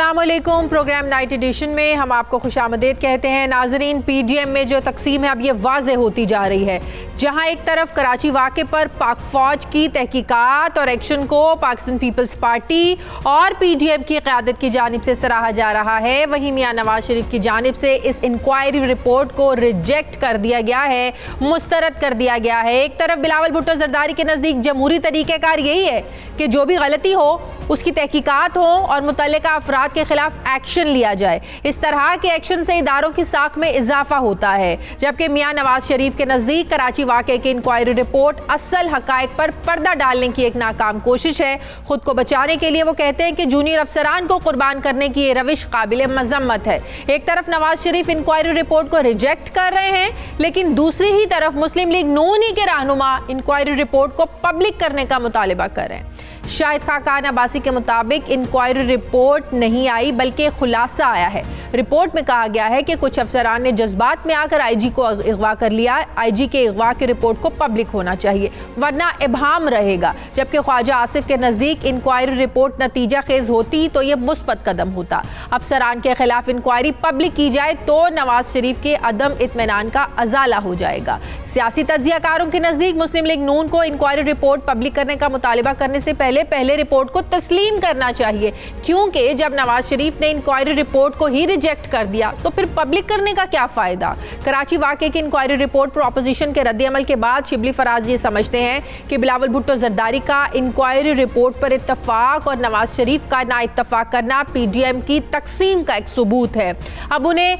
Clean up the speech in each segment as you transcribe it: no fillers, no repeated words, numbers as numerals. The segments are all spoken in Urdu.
السلام علیکم. پروگرام نائٹ ایڈیشن میں ہم آپ کو خوش آمدید کہتے ہیں. ناظرین, پی ڈی ایم میں جو تقسیم ہے اب یہ واضح ہوتی جا رہی ہے. جہاں ایک طرف کراچی واقعے پر پاک فوج کی تحقیقات اور ایکشن کو پاکستان پیپلز پارٹی اور پی ڈی ایم کی قیادت کی جانب سے سراہا جا رہا ہے, وہیں میاں نواز شریف کی جانب سے اس انکوائری رپورٹ کو ریجیکٹ کر دیا گیا ہے, مسترد کر دیا گیا ہے. ایک طرف بلاول بھٹو زرداری کے نزدیک جمہوری طریقہ کار یہی ہے کہ جو بھی غلطی ہو اس کی تحقیقات ہوں اور متعلقہ افراد کے خلاف ایکشن لیا جائے. اس طرح کے ایکشن سے اداروں کی ساکھ میں اضافہ ہوتا ہے, جبکہ میاں نواز شریف کے نزدیک کراچی واقعے کی انکوائری رپورٹ اصل حقائق پر پردہ ڈالنے کی ایک ناکام کوشش ہے. خود کو بچانے کے لیے وہ کہتے ہیں کہ جونیئر افسران کو قربان کرنے کی یہ روش قابل مذمت ہے. ایک طرف نواز شریف انکوائری رپورٹ کو ریجیکٹ کر رہے ہیں, لیکن دوسری ہی طرف مسلم لیگ نون کے رہنما انکوائری رپورٹ کو پبلک کرنے کا مطالبہ کر رہے ہیں. شاہد خاقان عباسی کے مطابق انکوائری رپورٹ نہیں آئی بلکہ خلاصہ آیا ہے. رپورٹ میں کہا گیا ہے کہ کچھ افسران نے جذبات میں آ کر آئی جی کو اغوا کر لیا. آئی جی کے اغوا کی رپورٹ کو پبلک ہونا چاہیے ورنہ ابہام رہے گا, جبکہ خواجہ آصف کے نزدیک انکوائری رپورٹ نتیجہ خیز ہوتی تو یہ مثبت قدم ہوتا. افسران کے خلاف انکوائری پبلک کی جائے تو نواز شریف کے عدم اطمینان کا ازالہ ہو جائے گا. سیاسی تجزیہ کاروں کے نزدیک مسلم لیگ نون کو انکوائری رپورٹ پبلک کرنے کا مطالبہ کرنے سے پہلے رپورٹ کو تسلیم کرنا چاہیے, کیونکہ جب نواز شریف نے انکوائری رپورٹ کو ہی ریجیکٹ کر دیا تو پھر پبلک کرنے کا کیا فائدہ. کراچی واقعے کی انکوائری رپورٹ پر اپوزیشن کے رد عمل کے بعد شبلی فراز یہ سمجھتے ہیں کہ بلاول بھٹو زرداری کا انکوائری رپورٹ پر اتفاق اور نواز شریف کا نا اتفاق کرنا پی ڈی ایم کی تقسیم کا ایک ثبوت ہے. اب انہیں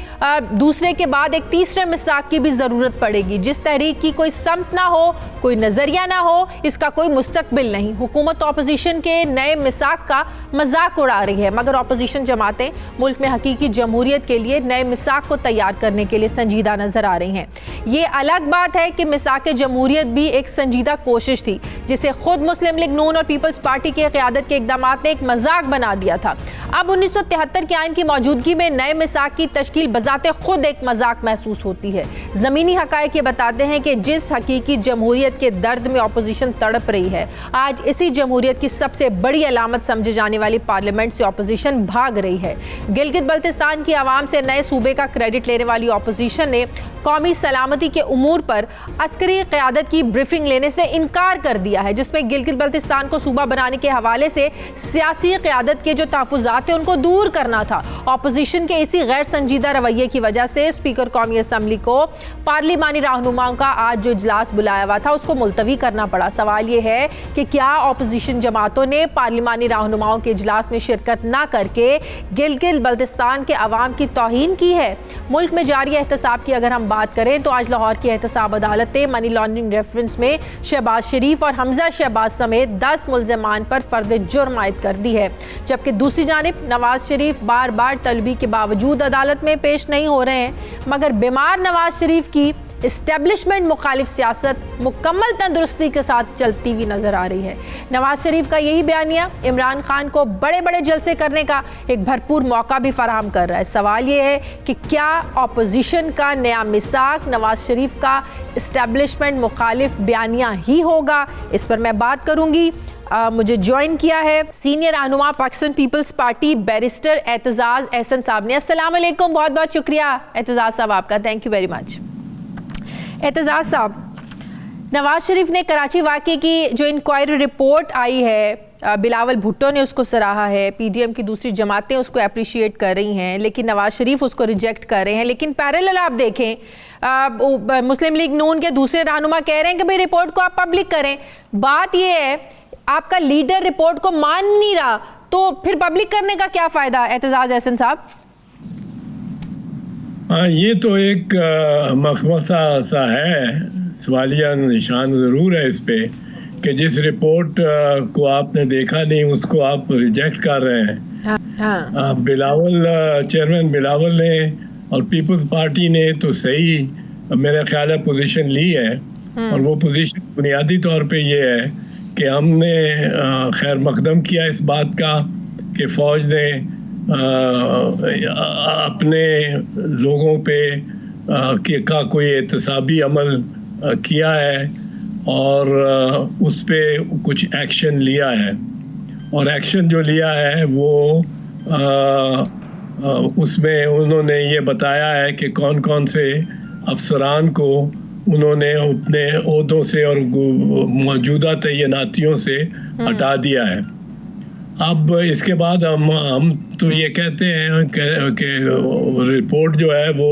دوسرے کے بعد ایک تیسرے مساق کی بھی ضرورت پڑے گی. جس تحریک کی کوئی سمت نہ ہو, کوئی نظریہ نہ ہو, اس کا کوئی مستقبل نہیں. حکومت اپوزیشن کے نئے مساق کا مذاق اڑا رہی ہے, مگر اپوزیشن جماعتیں ملک میں حقیقی جمہوریت کے لیے نئے مساق کو تیار کرنے کے لیے سنجیدہ نظر آ رہی ہیں. یہ الگ بات ہے کہ مساق جمہوریت بھی ایک سنجیدہ کوشش تھی جسے خود مسلم لیگ نون اور پیپلز پارٹی کی قیادت کے اقدامات نے ایک مذاق بنا دیا تھا. اب 1973 کے آئین کی موجودگی میں نئے مساق کی تشکیل بذات خود ایک مذاق محسوس ہوتی ہے. زمینی حقائق یہ بتاتے ہیں کہ جس حقیقی جمہوریت کے درد میں اپوزیشن تڑپ رہی ہے, آج اسی جمہوریت کی سب سے بڑی علامت سمجھے جانے والی پارلیمنٹ سے اپوزیشن بھاگ رہی ہے. گلگت بلتستان کی عوام سے نئے صوبے کا کریڈٹ لینے والی اپوزیشن نے قومی سلامتی کے امور پر عسکری قیادت کی بریفنگ لینے سے انکار کر دیا ہے, جس میں گلگت بلتستان کو صوبہ بنانے کے حوالے سے سیاسی قیادت کے جو تحفظات تھے ان کو دور کرنا تھا. اپوزیشن کے اسی غیر سنجیدہ رویے کی وجہ سے اسپیکر قومی اسمبلی کو پارلیمانی رہنماؤں کا آج جو اجلاس بلایا ہوا تھا اس کو ملتوی کرنا پڑا. سوال یہ ہے کہ کیا اپوزیشن جماعتوں نے پارلیمانی رہنماؤں کے اجلاس میں شرکت نہ کر کے گلگت بلتستان کے عوام کی توہین کی ہے؟ ملک میں جاری احتساب کی اگر ہم بات کریں تو آج لاہور کی احتساب عدالت نے منی لانڈرنگ ریفرنس میں شہباز شریف اور حمزہ شہباز سمیت 10 ملزمان پر فرد جرم عائد کر دی ہے, جبکہ دوسری جانب نواز شریف بار بار طلبی کے باوجود عدالت میں پیش نہیں ہو رہے ہیں, مگر بیمار نواز شریف کی اسٹیبلشمنٹ مخالف سیاست مکمل تندرستی کے ساتھ چلتی ہوئی نظر آ رہی ہے. نواز شریف کا یہی بیانیہ عمران خان کو بڑے بڑے جلسے کرنے کا ایک بھرپور موقع بھی فراہم کر رہا ہے. سوال یہ ہے کہ کیا اپوزیشن کا نیا مساق نواز شریف کا اسٹیبلشمنٹ مخالف بیانیہ ہی ہوگا؟ اس پر میں بات کروں گی. مجھے جوائن کیا ہے سینئر رہنما Pakistan peoples party barrister Aitzaz Ahsan صاحب نے. السلام علیکم, بہت بہت شکریہ اعتزاز صاحب آپ کا, thank you very much. Aitzaz صاحب, نواز شریف نے کراچی واقعے کی جو انکوائری رپورٹ آئی ہے, بلاول بھٹو نے اس کو سراہا ہے, پی ڈی ایم کی دوسری جماعتیں اس کو اپریشیٹ کر رہی ہیں, لیکن نواز شریف اس کو ریجیکٹ کر رہے ہیں. لیکن پیرالل آپ دیکھیں مسلم لیگ نون کے دوسرے رہنما کہہ رہے ہیں کہ بھئی رپورٹ کو آپ پبلک کریں. بات یہ ہے آپ کا لیڈر رپورٹ کو مان نہیں رہا تو پھر پبلک کرنے کا کیا فائدہ؟ اعتزاز احسن صاحب. یہ تو ایک مخمصہ سا ہے, سوالیہ نشان ضرور ہے اس پہ کہ جس رپورٹ کو آپ نے دیکھا نہیں اس کو آپ ریجیکٹ کر رہے ہیں. بلاول چیئرمین بلاول نے اور پیپلز پارٹی نے تو صحیح میرا خیال ہے پوزیشن لی ہے, اور وہ پوزیشن بنیادی طور پہ یہ ہے کہ ہم نے خیر مقدم کیا اس بات کا کہ فوج نے اپنے لوگوں پہ کا کوئی احتسابی عمل کیا ہے اور اس پہ کچھ ایکشن لیا ہے, اور ایکشن جو لیا ہے وہ اس میں انہوں نے یہ بتایا ہے کہ کون کون سے افسران کو انہوں نے اپنے عہدوں سے اور موجودہ تعیناتیوں سے ہٹا دیا ہے. اب اس کے بعد ہم تو یہ کہتے ہیں کہ رپورٹ جو ہے وہ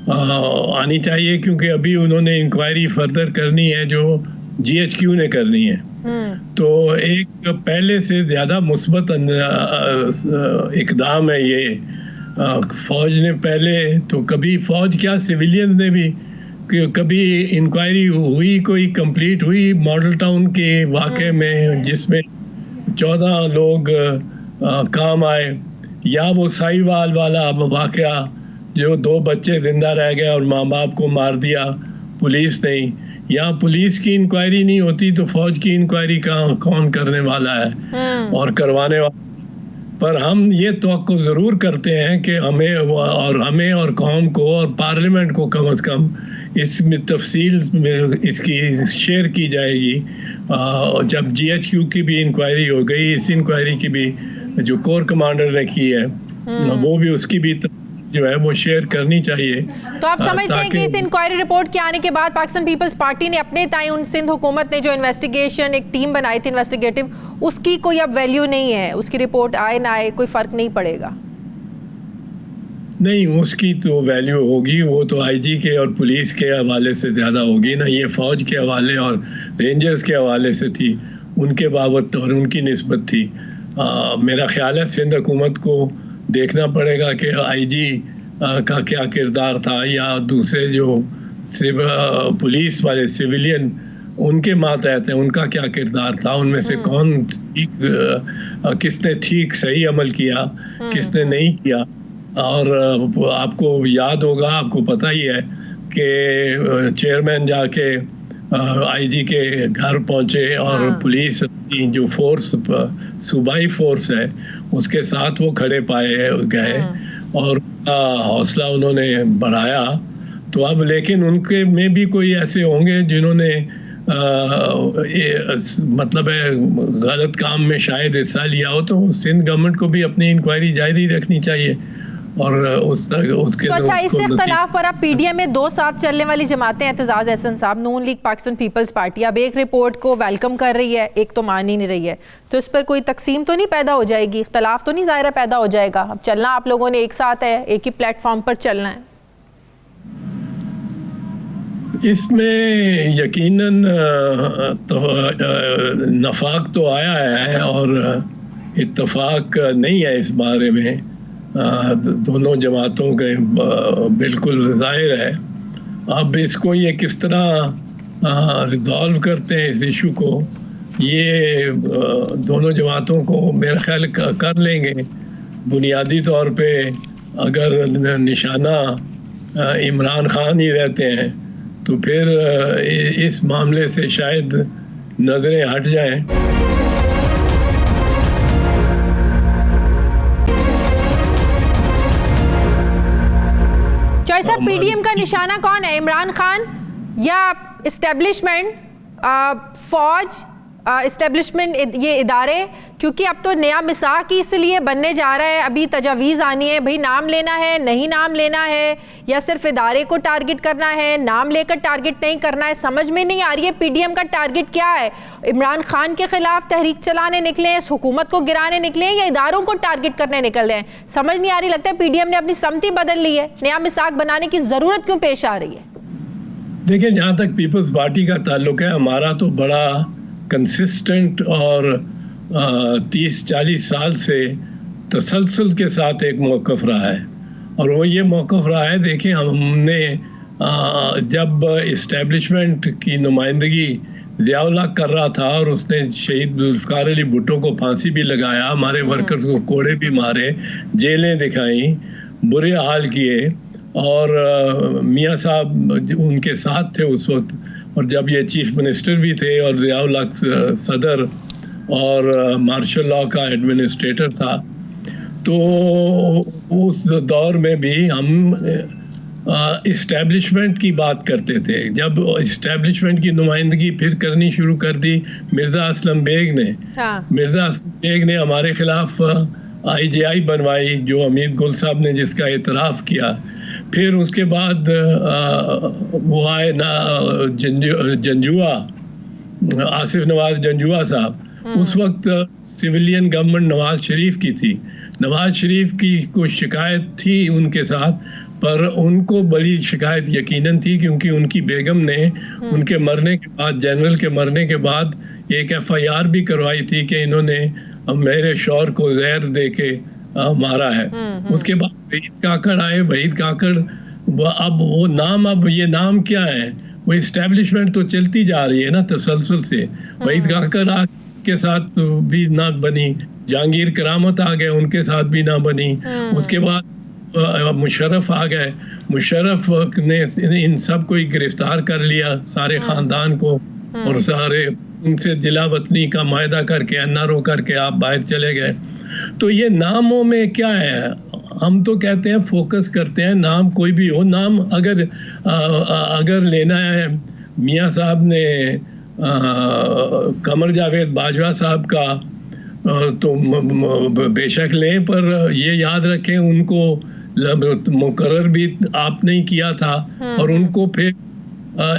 آنی چاہیے، کیونکہ ابھی انہوں نے انکوائری فردر کرنی ہے جو GHQ نے کرنی ہے. تو ایک پہلے سے زیادہ مثبت اقدام ہے یہ. فوج نے پہلے تو کبھی فوج کیا سویلین نے بھی کبھی انکوائری ہوئی، کوئی کمپلیٹ ہوئی ماڈل ٹاؤن کے واقعے میں جس میں 14 لوگ کام آئے، یا وہ سائی وال والا واقعہ جو 2 بچے زندہ رہ گئے اور ماں باپ کو مار دیا پولیس نے. یا پولیس کی انکوائری نہیں ہوتی تو فوج کی انکوائری کون کرنے والا ہے اور کروانے والا. پر ہم یہ توقع ضرور کرتے ہیں کہ ہمیں اور قوم کو اور پارلیمنٹ کو کم از کم اس میں تفصیل میں اس کی شیئر کی جائے گی. جب GHQ کی بھی انکوائری ہو گئی، اس انکوائری کی بھی جو کور کمانڈر نے کی ہے وہ بھی اس کی بھی جو ہے وہ شیئر کرنی چاہیے. تو آپ سمجھتے ہیں کہ اس انکوائری رپورٹ کے آنے کے بعد پاکستان پیپلز پارٹی نے اپنے تائیں ان سندھ حکومت نے جو انویسٹیگیشن ایک ٹیم بنائی تھی انویسٹیگیٹو، اس کی کوئی اب ویلیو نہیں ہے؟ اس کی رپورٹ آئے نہ آئے کوئی فرق نہیں پڑے گا؟ نہیں، اس کی تو ویلیو ہوگی، وہ تو IG کے اور پولیس کے حوالے سے زیادہ ہوگی نا. یہ فوج کے حوالے اور رینجرز کے حوالے سے تھی، ان کے بابت اور ان کی نسبت تھی. میرا خیال ہے سندھ حکومت کو دیکھنا پڑے گا کہ IG کا کیا کردار تھا، یا دوسرے جو پولیس والے سویلین ان کے ماتحت ہیں ان کا کیا کردار تھا، ان میں سے کس نے ٹھیک صحیح عمل کیا، کس نے نہیں کیا. اور آپ کو یاد ہوگا، آپ کو پتہ ہی ہے کہ چیئرمین جا کے IG کے گھر پہنچے اور پولیس جو فورس صوبائی فورس ہے اس کے ساتھ وہ کھڑے پائے گئے اور حوصلہ انہوں نے بڑھایا. تو اب لیکن ان کے میں بھی کوئی ایسے ہوں گے جنہوں نے مطلب ہے غلط کام میں شاید حصہ لیا ہو، تو سندھ گورنمنٹ کو بھی اپنی انکوائری جاری رکھنی چاہیے. اور اس کے تو اچھا، اس اختلاف پر اب PDM میں 2 ساتھ چلنے والی جماعتیں، اعتزاز احسن صاحب، نون لیگ، پاکستان پیپلز پارٹی، اب ایک رپورٹ کو ویلکم کر رہی ہے، ایک تو مان ہی نہیں رہی ہے. تو اس پر کوئی تقسیم تو نہیں پیدا ہو جائے گی؟ اختلاف تو نہیں ظاہرہ پیدا ہو جائے گا؟ اب چلنا آپ لوگوں نے ایک ساتھ ہے، ایک ہی پلیٹ فارم پر چلنا ہے. اس میں یقیناً نفاق تو آیا ہے اور اتفاق نہیں ہے اس بارے میں. دونوں جماعتوں کے بالکل ظاہر ہے. اب اس کو یہ کس طرح ریزالو کرتے ہیں اس ایشو کو، یہ دونوں جماعتوں کو میرا خیال کر لیں گے. بنیادی طور پہ اگر نشانہ عمران خان ہی رہتے ہیں تو پھر اس معاملے سے شاید نظریں ہٹ جائیں. صاحب، PDM کا نشانہ کون ہے؟ عمران خان یا اسٹیبلشمنٹ، فوج، اسٹیبلشمنٹ، یہ ادارے؟ کیونکہ اب تو نیا میثاق ہی اس لیے بننے جا رہا ہے، ابھی تجاویز آنی ہے، بھئی نام لینا ہے، نہیں نام لینا ہے، یا صرف ادارے کو ٹارگٹ کرنا ہے، نام لے کر ٹارگٹ نہیں کرنا ہے. سمجھ میں نہیں آ رہی ہے PDM کا ٹارگٹ کیا ہے. عمران خان کے خلاف تحریک چلانے نکلے ہیں، اس حکومت کو گرانے نکلے ہیں، یا اداروں کو ٹارگٹ کرنے نکل رہے ہیں؟ سمجھ نہیں آ رہی. لگتا ہے PDM نے اپنی سمتی بدل لی ہے. نیا میثاق بنانے کی ضرورت کیوں پیش آ رہی ہے؟ دیکھیں، جہاں تک پیپلز پارٹی کا تعلق ہے، ہمارا تو بڑا کنسسٹنٹ اور 30-40 سال سے تسلسل کے ساتھ ایک موقف رہا ہے. اور وہ یہ موقف رہا ہے، دیکھیں ہم نے جب اسٹیبلشمنٹ کی نمائندگی ضیاء الحق کر رہا تھا اور اس نے شہید ذوالفقار علی بھٹو کو پھانسی بھی لگایا، ہمارے ورکرز کو کوڑے بھی مارے، جیلیں دکھائیں، برے حال کیے، اور میاں صاحب ان کے ساتھ تھے اس وقت، اور جب یہ چیف منسٹر بھی تھے اور ضیاء الحق صدر اور مارشل لاء کا ایڈمنسٹریٹر تھا. تو اس دور میں بھی ہم اسٹیبلشمنٹ کی بات کرتے تھے. جب اسٹیبلشمنٹ کی نمائندگی پھر کرنی شروع کر دی مرزا اسلم بیگ نے، مرزا اسلم بیگ نے ہمارے خلاف IGI بنوائی جو امیر گل صاحب نے جس کا اعتراف کیا. پھر اس کے بعد وہ آئے جنجوعہ آصف نواز جنجوعہ صاحب. اس وقت سویلین گورنمنٹ نواز شریف کی تھی. نواز شریف کی کوئی شکایت تھی ان کے ساتھ, پر ان کو بڑی شکایت یقیناً تھی کیونکہ ان کی بیگم نے ان کے مرنے کے بعد, جنرل کے مرنے کے بعد, ایک FIR بھی کروائی تھی کہ انہوں نے میرے شوہر کو زہر دے کے مارا ہے. اس کے بعد وحید کاکڑ آئے. وحید کاکڑ اب وہ نام, اب یہ نام کیا ہے, وہ اسٹیبلشمنٹ تو چلتی جا رہی ہے نا تسلسل سے. وحید کاکڑ کے ساتھ بھی نہ بنی, جہانگیر کرامت آ گئے ان کے ساتھ بھی نہ بنی. اس کے بعد مشرف آ گئے. مشرف نے ان سب کو ہی گرفتار کر لیا, سارے خاندان کو, اور سارے ان سے جلا وطنی کا معاہدہ کر کے NRO کر کے آپ باہر چلے گئے. تو یہ ناموں میں کیا ہے, ہم تو کہتے ہیں فوکس کرتے ہیں نام کوئی بھی ہو. نام اگر لینا ہے, میاں صاحب نے قمر جاوید باجوہ صاحب کا تو بے شک لیں, پر یہ یاد رکھیں ان کو مقرر بھی آپ نے کیا تھا, اور ان کو پھر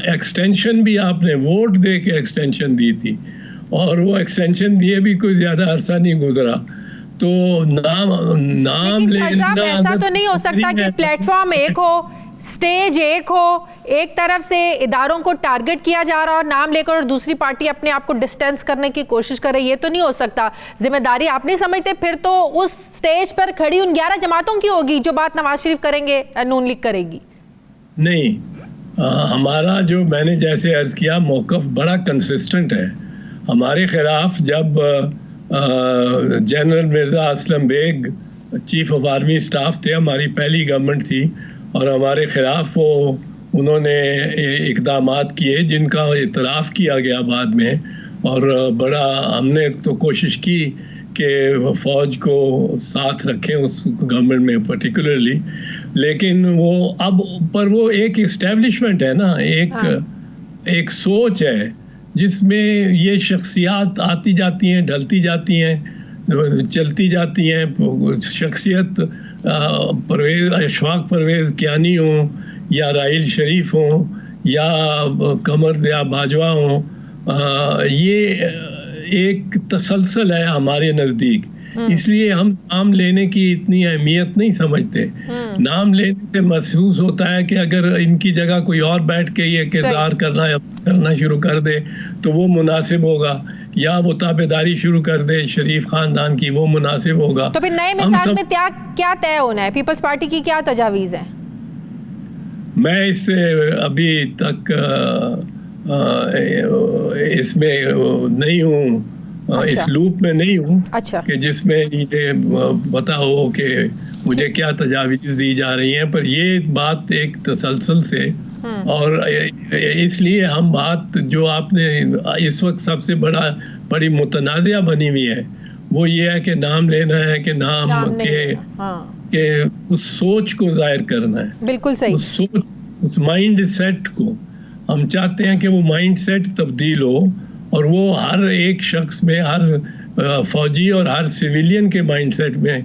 ایکسٹینشن بھی آپ نے ووٹ دے کے ایکسٹینشن دی تھی, اور وہ ایکسٹینشن دیے بھی کوئی زیادہ عرصہ نہیں گزرا. تو نام لینا ایسا تو نہیں ہو سکتا کہ پلیٹ فارم ایک ہو, سٹیج ایک ہو, ایک طرف سے اداروں کو ٹارگٹ کیا جا رہا اور نام لے کر, اور دوسری پارٹی اپنے آپ کو ڈسٹینس کرنے کی کوشش کر رہی. یہ تو نہیں ہو سکتا. ذمہ داری آپ نہیں سمجھتے پھر تو اس سٹیج پر کھڑی ان 11 جماعتوں کی ہوگی جو بات نواز شریف کریں گے, نون لیگ کرے گی؟ نہیں, ہمارا جو میں نے جیسے عرض کیا موقف بڑا کنسسٹنٹ ہے. ہمارے خلاف جب general Mirza Aslam Beg chief of army staff تھے, ہماری پہلی گورنمنٹ تھی, اور ہمارے خلاف انہوں نے اقدامات کیے جن کا اعتراف کیا گیا بعد میں, اور بڑا ہم نے تو کوشش کی کہ فوج کو ساتھ رکھیں اس گورنمنٹ میں پرٹیکولرلی. لیکن وہ اب پر وہ ایک اسٹیبلشمنٹ ہے نا, ایک سوچ ہے جس میں یہ شخصیات آتی جاتی ہیں, ڈھلتی جاتی ہیں, چلتی جاتی ہیں. شخصیت اشفاق پرویز کیانی ہوں, یا راحیل شریف ہوں, یا قمر دیا باجوہ ہوں, یہ ایک تسلسل ہے ہمارے نزدیک. اس لیے ہم نام لینے کی اتنی اہمیت نہیں سمجھتے. نام لینے سے محسوس ہوتا ہے کہ اگر ان کی جگہ کوئی اور بیٹھ کے یہ کردار کرنا شروع کر دے تو وہ مناسب ہوگا, یا وہ تابعداری شروع کر دے شریف خاندان کی, وہ مناسب ہوگا. تو پھر نئے مثال میں کیا طے ہونا ہے؟ پیپلز پارٹی کی کیا تجاویز ہے؟ میں اس سے ابھی تک اس میں نہیں ہوں, اس لوپ میں نہیں ہوں کہ جس میں یہ پتا ہو کہ مجھے کیا تجاویز دی جا رہی ہیں. پر یہ بات ایک تسلسل سے, اور اس لیے ہم بات جو آپ نے اس وقت سب سے بڑی متنازعہ بنی ہوئی ہے وہ یہ ہے کہ نام لینا ہے کہ نام کہ اس سوچ کو ظاہر کرنا ہے. بالکل صحیح. اس سوچ, اس مائنڈ سیٹ کو ہم چاہتے ہیں کہ وہ مائنڈ سیٹ تبدیل ہو, اور وہ ہر ایک شخص میں, ہر فوجی اور ہر سویلین کے مائنڈ سیٹ میں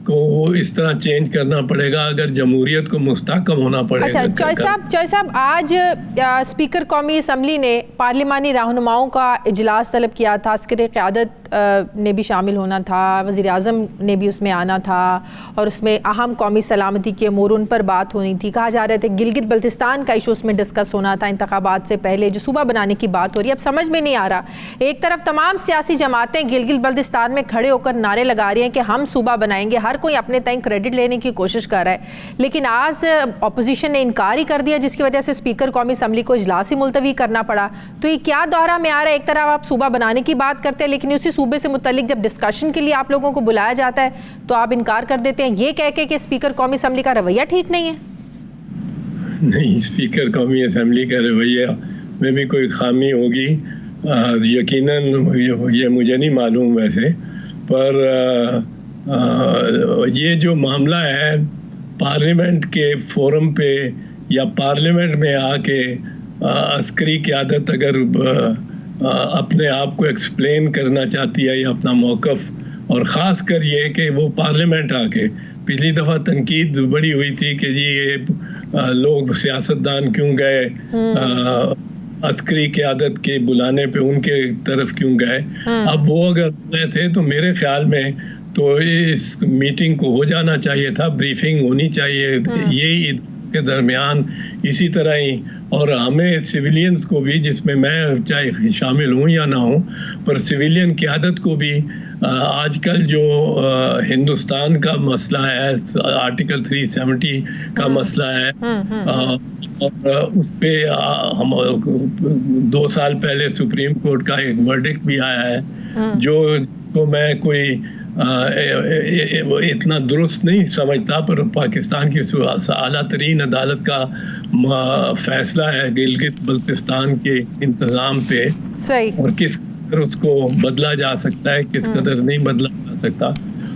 کو وہ اس طرح چینج کرنا پڑے گا اگر جمہوریت کو مستحکم ہونا پڑے گا. چوہے صاحب, آج اسپیکر قومی اسمبلی نے پارلیمانی رہنماؤں کا اجلاس طلب کیا تھا. عسکری قیادت نے بھی شامل ہونا تھا, وزیر اعظم نے بھی اس میں آنا تھا, اور اس میں اہم قومی سلامتی کے امور ان پر بات ہونی تھی. کہا جا رہا تھا گلگت بلتستان کا ایشو اس میں ڈسکس ہونا تھا انتخابات سے پہلے, جو صوبہ بنانے کی بات ہو رہی ہے. اب سمجھ میں نہیں آ رہا, ایک طرف تمام سیاسی جماعتیں گلگت بلتستان میں کھڑے ہو کر نعرے لگا رہی ہیں کہ ہم صوبہ بنائیں گے, ہر کوئی اپنے تئیں کریڈٹ لینے کی کوشش کر رہا ہے, لیکن آج اپوزیشن نے انکار ہی کر دیا, جس کی وجہ سے اسپیکر قومی اسمبلی کو اجلاس ہی ملتوی کرنا پڑا. تو یہ کیا دورہ میں آ رہا ہے؟ ایک طرف آپ صوبہ بنانے کی بات کرتے ہیں, لیکن اسی صوبے سے متعلق جب ڈسکشن کے لیے آپ لوگوں کو بلایا جاتا ہے تو آپ انکار کر دیتے ہیں, یہ کہہ کے کہ اسپیکر قومی اسمبلی کا رویہ ٹھیک نہیں ہے. نہیں, اسپیکر قومی اسمبلی کا رویہ میں بھی کوئی خامی ہوگی, یقیناً یہ مجھے نہیں معلوم ویسے, پر یہ جو معاملہ ہے پارلیمنٹ کے فورم پہ یا پارلیمنٹ میں آ کے عسکری قیادت اگر اپنے آپ کو ایکسپلین کرنا چاہتی ہے یا اپنا موقف اور خاص کر یہ کہ وہ پارلیمنٹ آ کے پچھلی دفعہ تنقید بڑی ہوئی تھی کہ جی یہ لوگ سیاستدان کیوں گئے عسکری قیادت کے بلانے پہ ان کے طرف کیوں گئے. اب وہ اگر گئے تھے تو میرے خیال میں تو اس میٹنگ کو ہو جانا چاہیے تھا, بریفنگ ہونی چاہیے یہی کے درمیان اسی طرح ہی. اور ہمیں سویلینز کو بھی, جس میں چاہے شامل ہوں یا نہ ہوں, پر سویلین قیادت کو بھی آج کل جو ہندوستان کا مسئلہ ہے, آرٹیکل 370 کا مسئلہ ہے, اور اس پہ ہم 2 سال پہلے سپریم کورٹ کا ایک ورڈکٹ بھی آیا ہے جو جس کو میں کوئی اتنا درست نہیں سمجھتا, پر پاکستان کی اعلیٰ ترین عدالت کا فیصلہ ہے گلگت بلتستان کے انتظام پہ, اور کس قدر اس کو بدلا جا سکتا ہے, کس قدر نہیں بدلا جا سکتا.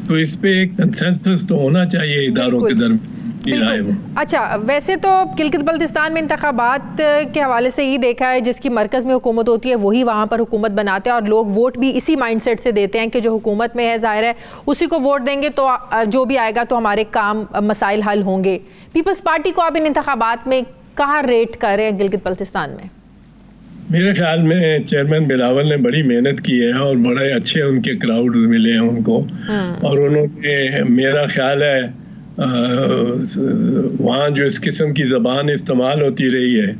تو اس پہ ایک کنسنسس تو ہونا چاہیے اداروں کے درمیان. اچھا, ویسے تو گلگت بلتستان میں انتخابات کے حوالے سے یہ دیکھا ہے جس کی مرکز میں حکومت ہوتی ہے وہی وہاں پر حکومت بناتے ہیں, اور لوگ ووٹ بھی اسی مائنڈ سیٹ سے دیتے ہیں کہ جو حکومت میں ہے ظاہر ہے اسی کو ووٹ دیں گے تو جو بھی آئے گا تو ہمارے کام مسائل حل ہوں گے. پیپلز پارٹی کو آپ ان انتخابات میں کہاں ریٹ کر رہے ہیں گلگت بلتستان میں؟ میرے خیال میں چیئرمین بلاول نے بڑی محنت کی ہے اور بڑے اچھے ان کے کراؤڈ ملے ہیں ان کو, اور انہوں نے, میرا خیال ہے وہاں جو اس قسم کی زبان استعمال ہوتی رہی ہے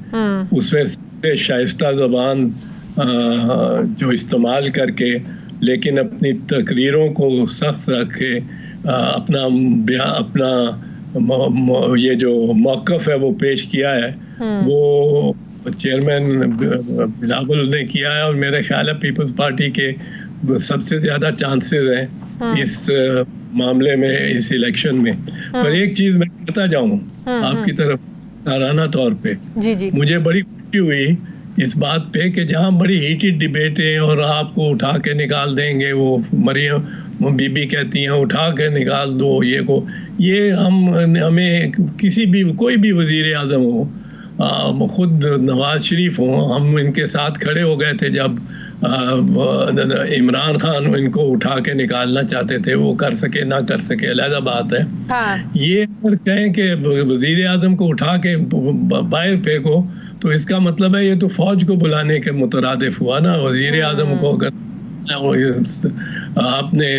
اس میں سے شائستہ زبان جو استعمال کر کے لیکن اپنی تقریروں کو سخت رکھ کے اپنا یہ جو موقف ہے وہ پیش کیا ہے, وہ چیئرمین بلاول نے کیا ہے. اور میرے خیال ہے پیپلز پارٹی کے سب سے زیادہ چانسز ہیں اس معاملے میں, اس الیکشن میں. پر ایک چیز میں کہتا جاؤں آپ کی طرف سالانہ طور پہ, مجھے بڑی خوشی ہوئی اس بات پہ کہ جہاں بڑی ہیٹڈ ڈبیٹیں اور آپ کو اٹھا کے نکال دیں گے, وہ مریم بی بی کہتی ہیں اٹھا کے نکال دو یہ ہمیں کسی بھی کوئی بھی وزیر اعظم ہو, خود نواز شریف ہوں, ہم ان کے ساتھ کھڑے ہو گئے تھے جب عمران خان ان کو اٹھا کے نکالنا چاہتے تھے. وہ کر سکے نہ کر سکے علیحدہ بات ہے. یہ اگر کہیں کہ وزیر اعظم کو اٹھا کے باہر پھینکو تو اس کا مطلب ہے یہ تو فوج کو بلانے کے مترادف ہوا نا. وزیر اعظم کو اگر آپ نے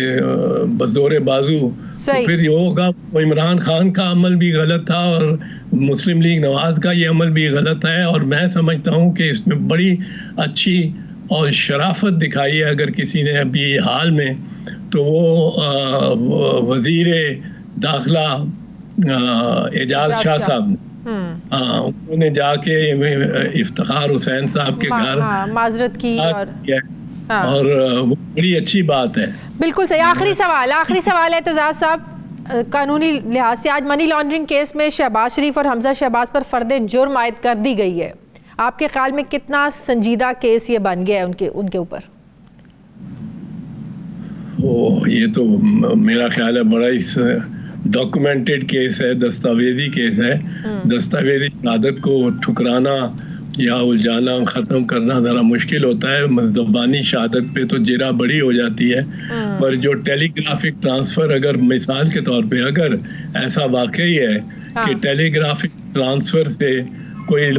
بزور بازو تو پھر یہ ہوگا. عمران خان کا عمل بھی غلط تھا اور مسلم لیگ نواز کا یہ عمل بھی غلط ہے, اور میں سمجھتا ہوں کہ اس میں بڑی اچھی اور شرافت دکھائی ہے اگر کسی نے ابھی حال میں, تو وہ وزیر داخلہ اعجاز شاہ صاحب انہوں نے جا کے افتخار حسین صاحب کے گھر معذرت کی اور وہ بڑی اچھی بات ہے. بالکل صحیح. آخری سوال ہے اعتزاز صاحب, قانونی لحاظ سے آج منی لانڈرنگ کیس میں شہباز شریف اور حمزہ شہباز پر فرد جرم عائد کر دی گئی ہے. آپ کے خیال میں کتنا سنجیدہ کیس یہ بن گیا ہے ان کے اوپر؟ یہ تو میرا خیال ہے بڑا اس ڈاکومنٹڈ کیس ہے, دستاویزی کیس ہے. دستاویزی شہادت کو ٹھکرانا یا الجھانا ختم کرنا ذرا مشکل ہوتا ہے. زبانی شہادت پہ تو جرا بڑی ہو جاتی ہے, پر جو ٹیلی گرافک ٹرانسفر, اگر مثال کے طور پہ اگر ایسا واقعی ہے کہ ٹیلی گرافک ٹرانسفر سے کوئی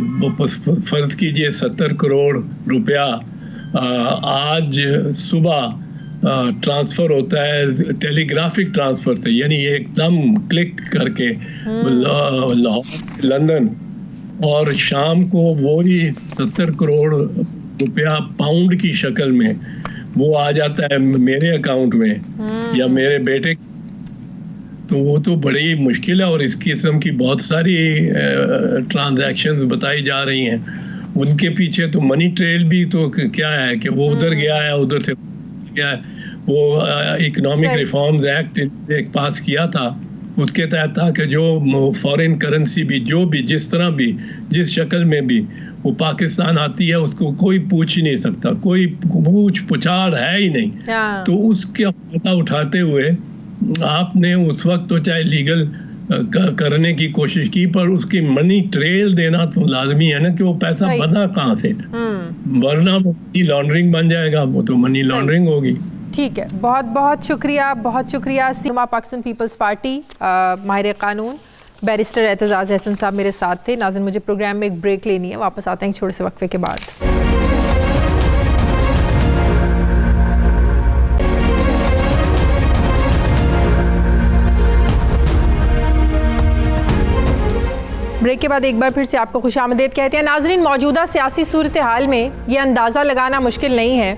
فرض کیجئے 70 کروڑ روپیہ آج صبح ٹرانسفر ہوتا ہے ٹیلی گرافک ٹرانسفر سے, یعنی ایک دم کلک کر کے لاہور لندن, اور شام کو وہی 70 کروڑ روپیہ پاؤنڈ کی شکل میں وہ آ جاتا ہے میرے اکاؤنٹ میں یا میرے بیٹے, تو وہ تو بڑی مشکل ہے. اور اس قسم کی بہت ساری ٹرانزیکشنز بتائی جا رہی ہیں. ان کے پیچھے تو منی ٹریل بھی تو کیا ہے کہ وہ ادھر گیا ہے, ادھر سے گیا ہے. وہ اکنامک ریفارمز ایکٹ ایک پاس کیا تھا, اس کے تحت تھا کہ جو فارن کرنسی بھی جو بھی جس طرح بھی جس شکل میں بھی وہ پاکستان آتی ہے اس کو کوئی پوچھ ہی نہیں سکتا, کوئی پوچھ پچھاڑ ہے ہی نہیں. تو اس کا فائدہ اٹھاتے ہوئے آپ نے اس وقت تو چاہے لیگل کرنے کی کوشش کی, پر اس کی منی ٹریل دینا تو لازمی ہے نا کہ وہ پیسہ بنا کہاں سے, ورنہ وہ منی لانڈرنگ بن جائے گا, وہ تو منی لانڈرنگ ہوگی. ٹھیک ہے، بہت بہت شکریہ سینما پاکستان پیپلز پارٹی ماہر قانون بیرسٹر اعتزاز احسن صاحب میرے ساتھ تھے. ناظرین مجھے پروگرام میں ایک بریک لینی ہے، واپس آتے ہیں چھوٹے سے وقفے کے بعد. بریک کے بعد ایک بار پھر سے آپ کو خوش آمدید کہتے ہیں. ناظرین موجودہ سیاسی صورتحال میں یہ اندازہ لگانا مشکل نہیں ہے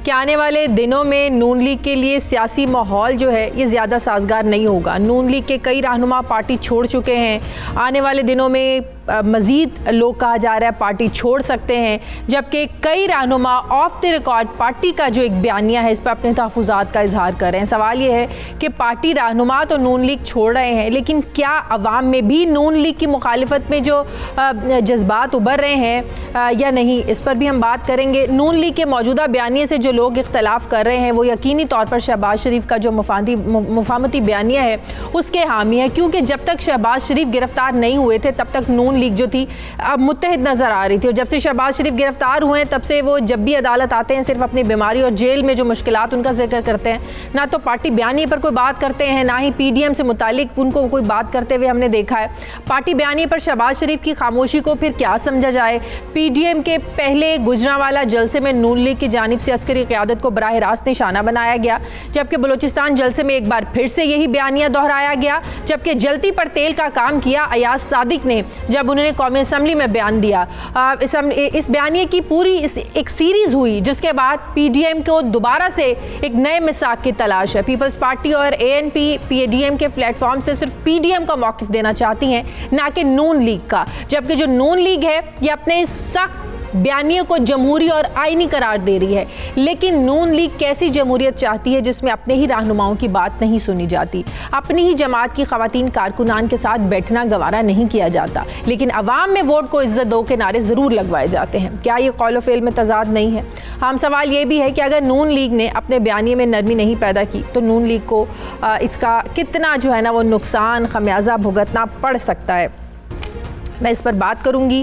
کہ آنے والے دنوں میں نون لیگ کے لیے سیاسی ماحول جو ہے یہ زیادہ سازگار نہیں ہوگا. نون لیگ کے کئی رہنما پارٹی چھوڑ چکے ہیں. آنے والے دنوں میں مزید لوگ کہا جا رہا ہے پارٹی چھوڑ سکتے ہیں، جبکہ کئی رہنما آف دی ریکارڈ پارٹی کا جو ایک بیانیہ ہے اس پہ اپنے تحفظات کا اظہار کر رہے ہیں. سوال یہ ہے کہ پارٹی رہنما تو نون لیگ چھوڑ رہے ہیں، لیکن کیا عوام میں بھی نون لیگ کی مخالفت میں جو جذبات ابھر رہے ہیں یا نہیں، اس پر بھی ہم بات کریں گے. نون لیگ کے موجودہ بیانیے سے جو لوگ اختلاف کر رہے ہیں وہ یقینی طور پر شہباز شریف کا جو مفاہمتی بیانیہ ہے اس کے حامی ہے، کیونکہ جب تک شہباز شریف گرفتار نہیں ہوئے تھے تب تک نون لیگ جو تھی متحد نظر آ رہی تھی، اور جب سے شہباز شریف گرفتار ہوئے ہیں تب سے وہ جب بھی عدالت آتے ہیں صرف اپنی بیماری اور جیل میں جو مشکلات ان کا ذکر کرتے ہیں. نہ تو پارٹی بیانیے پر کوئی بات کرتے ہیں، نہ ہی پی ڈی ایم سے متعلق ان کو کوئی بات کرتے ہوئے ہم نے دیکھا ہے. پارٹی بیانیے پر شہباز شریف کی خاموشی کو پھر کیا سمجھا جائے؟ پی ڈی ایم کے پہلے گجرانوالہ جلسے میں نون لیگ کی جانب سے عسکری قیادت کو براہ راست نشانہ بنایا گیا، جبکہ بلوچستان جلسے میں ایک بار پھر سے یہی بیانیہ دہرایا گیا. جبکہ جلتی پر تیل کا کام کیا ایاز صادق نے جب انہوں نے قومی اسمبلی میں بیان دیا. اس بیانیے کی پوری ایک سیریز ہوئی جس کے بعد پی ڈی ایم کو دوبارہ سے ایک نئے مساق کی تلاش ہے. پیپلز پارٹی اور A N P P D M کے پلیٹ فارم سے صرف پی ڈی ایم کا موقف دینا چاہتی ہیں، نہ کہ نون لیگ کا، جبکہ جو نون لیگ ہے یہ اپنے سخت بیانیے کو جمہوری اور آئینی قرار دے رہی ہے. لیکن نون لیگ کیسی جمہوریت چاہتی ہے جس میں اپنے ہی رہنماؤں کی بات نہیں سنی جاتی، اپنی ہی جماعت کی خواتین کارکنان کے ساتھ بیٹھنا گوارا نہیں کیا جاتا، لیکن عوام میں ووٹ کو عزت دو کے نعرے ضرور لگوائے جاتے ہیں. کیا یہ قول و فعل میں تضاد نہیں ہے؟ ہم سوال یہ بھی ہے کہ اگر نون لیگ نے اپنے بیانیے میں نرمی نہیں پیدا کی تو نون لیگ کو اس کا کتنا جو ہے نا وہ نقصان خمیازہ بھگتنا پڑ سکتا ہے. میں اس پر بات کروں گی.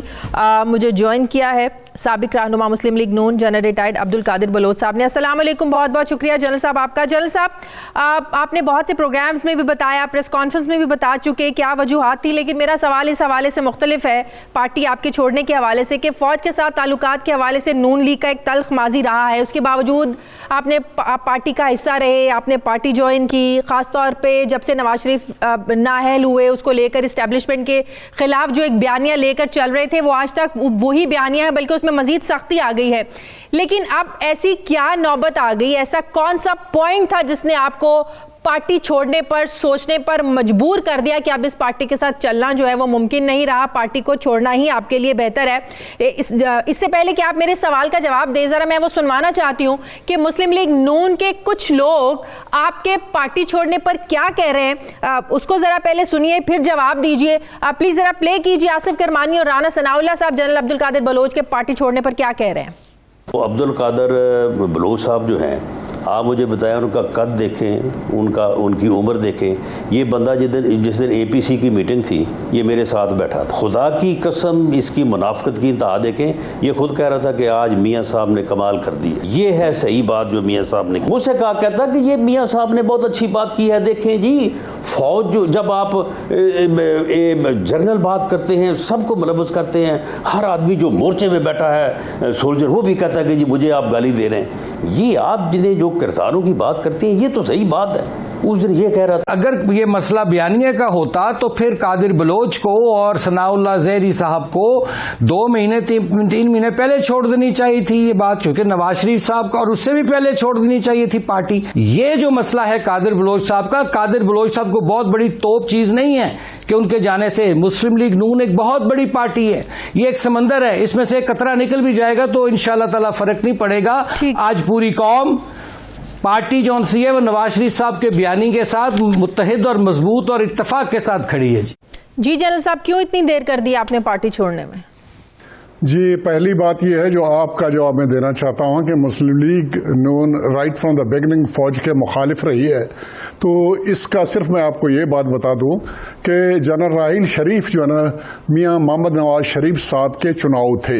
مجھے جوائن کیا ہے سابق رہنما مسلم لیگ نون جنرل ریٹائرڈ عبد القادر بلوچ صاحب نے. السلام علیکم، بہت بہت شکریہ جنرل صاحب آپ کا. جنرل صاحب آپ نے بہت سے پروگرامز میں بھی بتایا، پریس کانفرنس میں بھی بتا چکے کیا وجوہات تھی، لیکن میرا سوال اس حوالے سے مختلف ہے پارٹی آپ کے چھوڑنے کے حوالے سے کہ فوج کے ساتھ تعلقات کے حوالے سے نون لیگ کا ایک تلخ ماضی رہا ہے. اس کے باوجود آپ نے پارٹی کا حصہ رہے، آپ نے پارٹی جوائن کی، خاص طور پہ جب سے نواز شریف نااہل ہوئے اس کو لے کر اسٹیبلشمنٹ کے خلاف جو ایک بیانیہ لے کر چل رہے تھے وہ آج تک وہی بیانیہ ہے، بلکہ اس میں مزید سختی آ گئی ہے. لیکن اب ایسی کیا نوبت آ گئی، ایسا کون سا پوائنٹ تھا جس نے آپ کو پارٹی چھوڑنے پر سوچنے پر مجبور کر دیا کہ اب اس پارٹی کے ساتھ چلنا جو ہے وہ ممکن نہیں رہا، پارٹی کو چھوڑنا ہی آپ کے لیے بہتر ہے؟ اس سے پہلے کہ آپ میرے سوال کا جواب دیں ذرا میں وہ سنوانا چاہتی ہوں کہ مسلم لیگ نون کے کچھ لوگ آپ کے پارٹی چھوڑنے پر کیا کہہ رہے ہیں، اس کو ذرا پہلے سنیے پھر جواب دیجئے. پلیز ذرا پلے کیجئے آصف کرمانی اور رانا ثناء اللہ صاحب جنرل عبد القادر بلوچ کے پارٹی چھوڑنے پر کیا کہہ رہے ہیں. وہ عبد القادر بلوچ صاحب جو ہیں، آپ مجھے بتائیں ان کا قد دیکھیں، ان کی عمر دیکھیں. یہ بندہ جس دن اے پی سی کی میٹنگ تھی یہ میرے ساتھ بیٹھا تھا. خدا کی قسم اس کی منافقت کی انتہا دیکھیں. یہ خود کہہ رہا تھا کہ آج میاں صاحب نے کمال کر دی. یہ ہے صحیح بات جو میاں صاحب نے مجھ سے کہا، کہتا کہ یہ میاں صاحب نے بہت اچھی بات کی ہے. دیکھیں جی فوج جب آپ جنرل بات کرتے ہیں سب کو ملوث کرتے ہیں، ہر آدمی جو مورچے میں بیٹھا ہے سولجر وہ بھی کہتا ہے کہ جی مجھے آپ گالی دے رہے ہیں. یہ آپ جنہیں جو کرداروں کی بات کرتے ہیں یہ تو صحیح بات ہے. اس دن یہ کہہ رہا تھا اگر یہ مسئلہ بیانیہ کا ہوتا تو پھر قادر بلوچ کو اور ثناء اللہ زہری صاحب کو 2 مہینے 3 مہینے پہلے چھوڑ دینی چاہیے تھی یہ بات، چونکہ نواز شریف صاحب کا اور اس سے بھی پہلے چھوڑ دینی چاہیے تھی پارٹی. یہ جو مسئلہ ہے قادر بلوچ صاحب کا، قادر بلوچ صاحب کو بہت بڑی توپ چیز نہیں ہے کہ ان کے جانے سے مسلم لیگ نون ایک بہت بڑی پارٹی ہے. یہ ایک سمندر ہے، اس میں سے ایک قطرہ نکل بھی جائے گا تو انشاءاللہ تعالی فرق نہیں پڑے گا. آج پوری قوم پارٹی جون سی ہے وہ نواز شریف صاحب کے بیانی کے ساتھ متحد اور مضبوط اور اتفاق کے ساتھ کھڑی ہے. جی جنرل صاحب کیوں اتنی دیر کر دی آپ نے پارٹی چھوڑنے میں؟ جی پہلی بات یہ ہے جو آپ کا جواب میں دینا چاہتا ہوں کہ Muslim League Noon right from the beginning فوج کے مخالف رہی ہے. تو اس کا صرف میں آپ کو یہ بات بتا دوں کہ جنرل راحیل شریف جو ہے نا میاں محمد نواز شریف صاحب کے چناؤ تھے.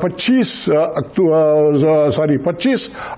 25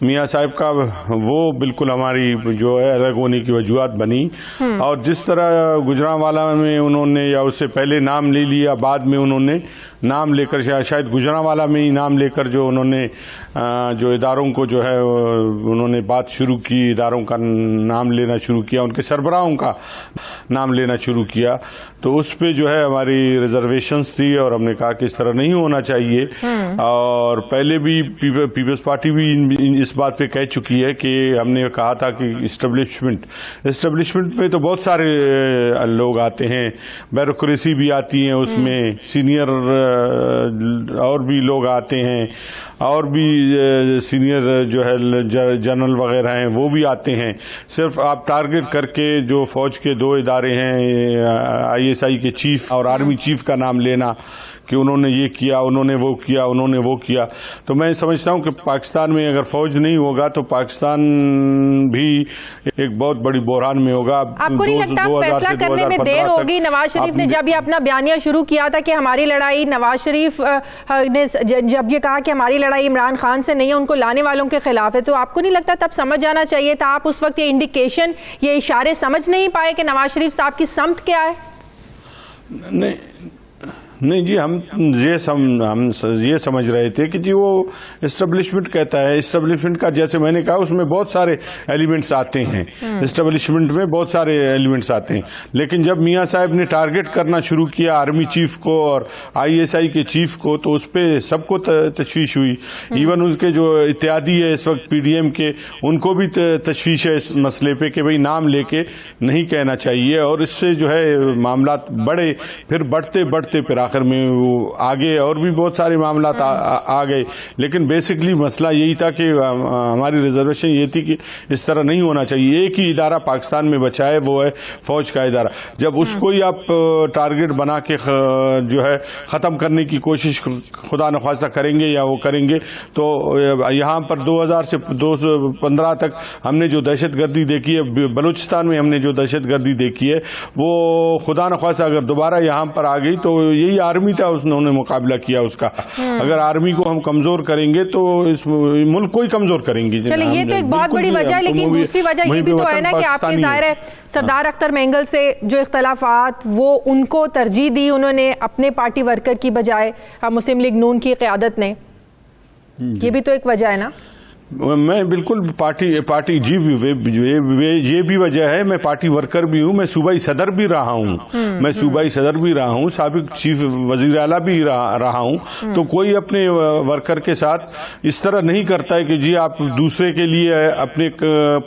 میاں صاحب کا وہ بالکل ہماری جو ہے الگ ہونے کی وجوہات بنی، اور جس طرح گجرانوالہ میں انہوں نے یا اس سے پہلے نام لے لیا، بعد میں انہوں نے نام لے کر شاید گجرانوالہ میں ہی نام لے کر جو انہوں نے جو اداروں کو جو ہے انہوں نے بات شروع کی، اداروں کا نام لینا شروع کیا، ان کے سربراہوں کا نام لینا شروع کیا، تو اس پہ جو ہے ہماری ریزرویشنز تھی اور ہم نے کہا کہ اس طرح نہیں ہونا چاہیے. اور پہلے بھی پیپلز پارٹی بھی اس بات پہ کہہ چکی ہے کہ ہم نے کہا تھا کہ اسٹیبلشمنٹ میں تو بہت سارے لوگ آتے ہیں، بیوروکریسی بھی آتی ہیں اس میں، سینئر اور بھی لوگ آتے ہیں، اور بھی سینئر جو ہے جنرل وغیرہ ہیں وہ بھی آتے ہیں. صرف آپ ٹارگٹ کر کے جو فوج کے 2 ادارے ہیں، ISI کے چیف اور آرمی چیف کا نام لینا کہ انہوں نے یہ کیا، انہوں نے وہ کیا، انہوں نے وہ کیا، تو میں سمجھتا ہوں کہ پاکستان میں اگر فوج نہیں ہوگا تو پاکستان بھی ایک بہت بڑی بحران میں ہوگا. آپ کو نہیں لگتا فیصلہ کرنے میں دیر ہوگی؟ نواز شریف نے جب یہ اپنا بیانیہ شروع کیا تھا کہ ہماری لڑائی، نواز شریف نے جب یہ کہا کہ ہماری لڑائی عمران خان سے نہیں ہے، ان کو لانے والوں کے خلاف ہے، تو آپ کو نہیں لگتا تب سمجھ جانا چاہیے تھا؟ آپ اس وقت یہ انڈیکیشن، یہ اشارے سمجھ نہیں پائے کہ نواز شریف صاحب کی سمت کیا ہے؟ نہیں جی، ہم یہ سمجھ رہے تھے کہ جی وہ اسٹیبلشمنٹ کہتا ہے، اسٹیبلشمنٹ کا جیسے میں نے کہا اس میں بہت سارے ایلیمنٹس آتے ہیں، اسٹیبلشمنٹ میں بہت سارے ایلیمنٹس آتے ہیں، لیکن جب میاں صاحب نے ٹارگٹ کرنا شروع کیا آرمی چیف کو اور ISI کے چیف کو، تو اس پہ سب کو تشویش ہوئی. ایون ان کے جو اتحادی ہے اس وقت PDM کے، ان کو بھی تشویش ہے اس مسئلے پہ کہ بھئی نام لے کے نہیں کہنا چاہیے، اور اس سے جو ہے معاملات بڑھے، پھر بڑھتے پھر آخر میں وہ آگے اور بھی بہت سارے معاملات آ گئے. لیکن بیسکلی مسئلہ یہی تھا کہ ہماری ریزرویشن یہ تھی کہ اس طرح نہیں ہونا چاہیے. ایک ہی ادارہ پاکستان میں بچا ہے، وہ ہے فوج کا ادارہ. جب اس کو ہی آپ ٹارگٹ بنا کے جو ہے ختم کرنے کی کوشش خدا نخواستہ کریں گے یا وہ کریں گے، تو یہاں پر 2000 سے 2015 تک ہم نے جو دہشت گردی دیکھی ہے، بلوچستان میں ہم نے جو دہشت گردی دیکھی ہے، وہ خدا نخواستہ اگر دوبارہ یہاں پر آ گئی تو یہی آرمی تھا، انہوں نے مقابلہ کیا اس کا. اگر آرمی کو ہم کمزور کریں گے تو اس ملک کو ہی کمزور کریں گے. چلے یہ تو ایک بہت بڑی وجہ ہے، لیکن دوسری وجہ یہ بھی تو ہے نا کہ آپ کے ظاہر ہے سردار اختر مینگل سے جو اختلافات، وہ ان کو ترجیح دی انہوں نے اپنے پارٹی ورکر کی بجائے مسلم لیگ نون کی قیادت نے، یہ بھی تو ایک وجہ ہے نا. میں بالکل پارٹی جی یہ بھی وجہ ہے. میں پارٹی ورکر بھی ہوں، میں صوبائی صدر بھی رہا ہوں، سابق چیف وزیر اعلیٰ بھی رہا ہوں. تو کوئی اپنے ورکر کے ساتھ اس طرح نہیں کرتا ہے کہ جی آپ دوسرے کے لیے اپنے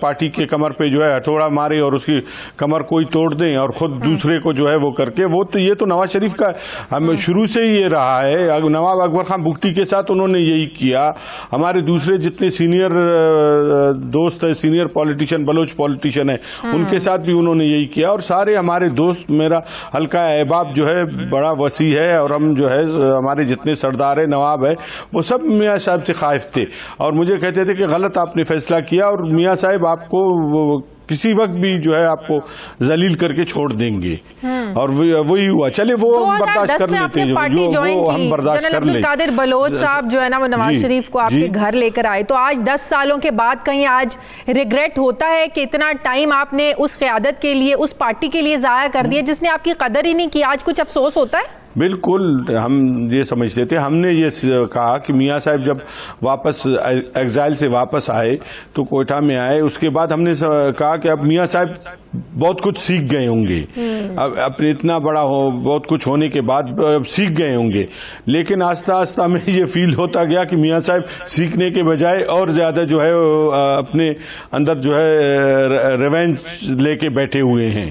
پارٹی کے کمر پہ جو ہے ہتھوڑا مارے اور اس کی کمر کوئی توڑ دیں اور خود دوسرے کو جو ہے وہ کر کے. وہ تو یہ تو نواز شریف کا ہم شروع سے ہی یہ رہا ہے. نواب اکبر خان بگٹی کے ساتھ انہوں نے یہی کیا. ہمارے دوسرے جتنے سینئر دوست ہے، سینئر پولیٹیشین، بلوچ پولیٹیشین ہے، ان کے ساتھ بھی انہوں نے یہی کیا. اور سارے ہمارے دوست، میرا حلقہ احباب جو ہے بڑا وسیع ہے، اور ہم جو ہے ہمارے جتنے سردار ہیں، نواب ہے، وہ سب میاں صاحب سے خائف تھے اور مجھے کہتے تھے کہ غلط آپ نے فیصلہ کیا، اور میاں صاحب آپ کو کسی وقت بھی جو ہے آپ کو ذلیل کر کے چھوڑ دیں گے. اور وہی ہوا. چلے وہ ہم برداشت کر لیتے ہیں، جو وہ ہم برداشت کر لیں. قادر بلوچ صاحب جو ہے نا وہ نواز شریف کو آپ کے گھر لے کر آئے، تو آج 10 سالوں کے بعد کہیں آج ریگریٹ ہوتا ہے کہ اتنا ٹائم آپ نے اس قیادت کے لیے، اس پارٹی کے لیے ضائع کر دیا جس نے آپ کی قدر ہی نہیں کی؟ آج کچھ افسوس ہوتا ہے؟ بالکل ہم یہ سمجھتے تھے. ہم نے یہ کہا کہ میاں صاحب جب واپس ایگزائل سے واپس آئے تو کوئٹہ میں آئے، اس کے بعد ہم نے کہا کہ اب میاں صاحب بہت کچھ سیکھ گئے ہوں گے، اب اتنا بڑا بہت کچھ ہونے کے بعد اب سیکھ گئے ہوں گے. لیکن آہستہ آہستہ میں یہ فیل ہوتا گیا کہ میاں صاحب سیکھنے کے بجائے اور زیادہ جو ہے اپنے اندر جو ہے ریونج لے کے بیٹھے ہوئے ہیں.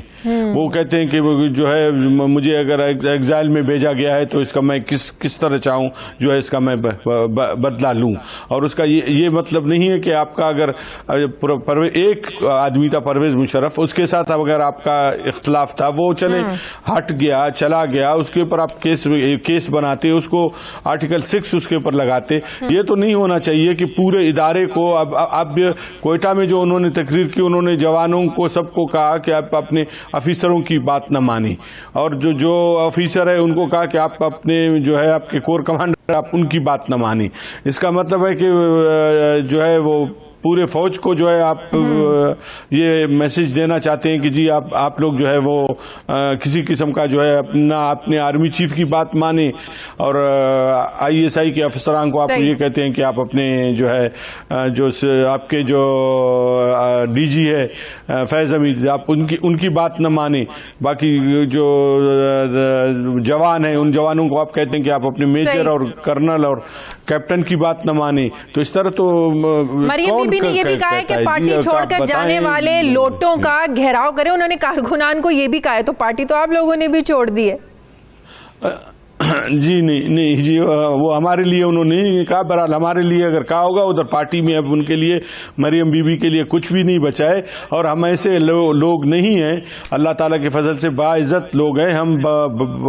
وہ کہتے ہیں کہ جو ہے مجھے اگر ایگزائل میں بھیجا گیا ہے تو اس کا میں کس طرح چاہوں جو ہے اس کا میں بدلہ لوں. اور اس کا یہ مطلب نہیں ہے کہ آپ کا اگر ایک آدمی تھا پرویز مشرف، اس کے ساتھ اگر آپ کا اختلاف تھا، وہ ہٹ گیا، چلا گیا، اس کے اوپر آپ کیس بناتے، اس کو آرٹیکل 6 اس کے اوپر لگاتے. یہ تو نہیں ہونا چاہیے کہ پورے ادارے کو اب کوئٹہ میں جو انہوں نے تقریر کی، انہوں نے جوانوں کو سب کو کہا کہ آپ اپنے افیسروں کی بات نہ مانی، اور جو افیسر ہے ان کو کہا کہ آپ اپنے جو ہے آپ کے کور کمانڈر آپ ان کی بات نہ مانی. اس کا مطلب ہے کہ جو ہے وہ پورے فوج کو جو ہے آپ یہ میسج دینا چاہتے ہیں کہ جی آپ لوگ جو ہے وہ کسی قسم کا جو ہے اپنے آرمی چیف کی بات مانیں اور ISI کے افسران کو آپ یہ کہتے ہیں کہ آپ اپنے جو ہے جو آپ کے جو DG ہے فیض حمید آپ ان کی بات نہ مانیں. باقی جو جوان ہیں ان جوانوں کو آپ کہتے ہیں کہ آپ اپنے میجر اور کرنل اور کیپٹن کی بات نہ مانیں. تو اس طرح تو مریم بی بی نے یہ بھی کہا ہے کہ پارٹی چھوڑ کر جانے والے لوٹوں کا گھیراؤ کرے. انہوں نے کارکنان کو یہ بھی کہا ہے, تو پارٹی تو آپ لوگوں نے بھی چھوڑ دی ہے. جی نہیں جی وہ ہمارے لیے انہوں نے نہیں کہا. بہرحال ہمارے لیے اگر کہا ہوگا ادھر پارٹی میں اب ان کے لیے مریم بی بی کے لیے کچھ بھی نہیں بچا ہے. اور ہم ایسے لوگ نہیں ہیں, اللہ تعالیٰ کے فضل سے باعزت لوگ ہیں. ہم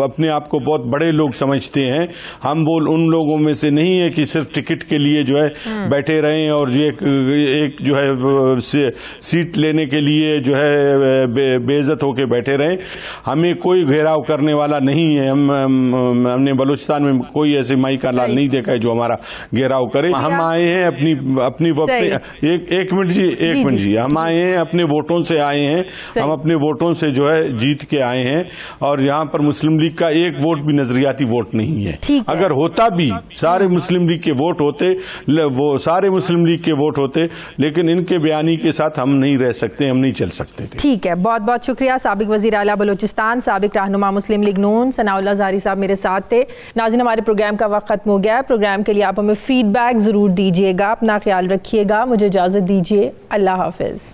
اپنے آپ کو بہت بڑے لوگ سمجھتے ہیں. ہم ان لوگوں میں سے نہیں ہیں کہ صرف ٹکٹ کے لیے جو ہے بیٹھے رہیں اور ایک جو ہے سیٹ لینے کے لیے جو ہے بے عزت ہو کے بیٹھے رہیں. ہمیں کوئی گھیراؤ کرنے والا نہیں ہے. ہم نے بلوچستان میں کوئی ایسے مائی کا لال نہیں دیکھا ہے جو ہمارا گھیراؤ کرے. ہم آئے ہیں اپنی ایک منٹ جی ہم آئے ہیں اپنے ووٹوں سے آئے ہیں. ہم اپنے ووٹوں سے جو ہے جیت کے آئے ہیں اور یہاں پر مسلم لیگ کا ایک ووٹ بھی نظریاتی ووٹ نہیں ہے. اگر ہوتا بھی سارے مسلم لیگ کے ووٹ ہوتے, وہ سارے مسلم لیگ کے ووٹ ہوتے, لیکن ان کے بیانی کے ساتھ ہم نہیں رہ سکتے, ہم نہیں چل سکتے تھے. ٹھیک ہے, بہت بہت شکریہ. سابق وزیر اعلیٰ بلوچستان, سابق رہنما مسلم لیگ نون ثناء اللہ زہری صاحب میرے ساتھ تھے. ناظرین, ہمارے پروگرام کا وقت ختم ہو گیا ہے. پروگرام کے لیے آپ ہمیں فیڈ بیک ضرور دیجیے گا. اپنا خیال رکھیے گا. مجھے اجازت دیجیے. اللہ حافظ.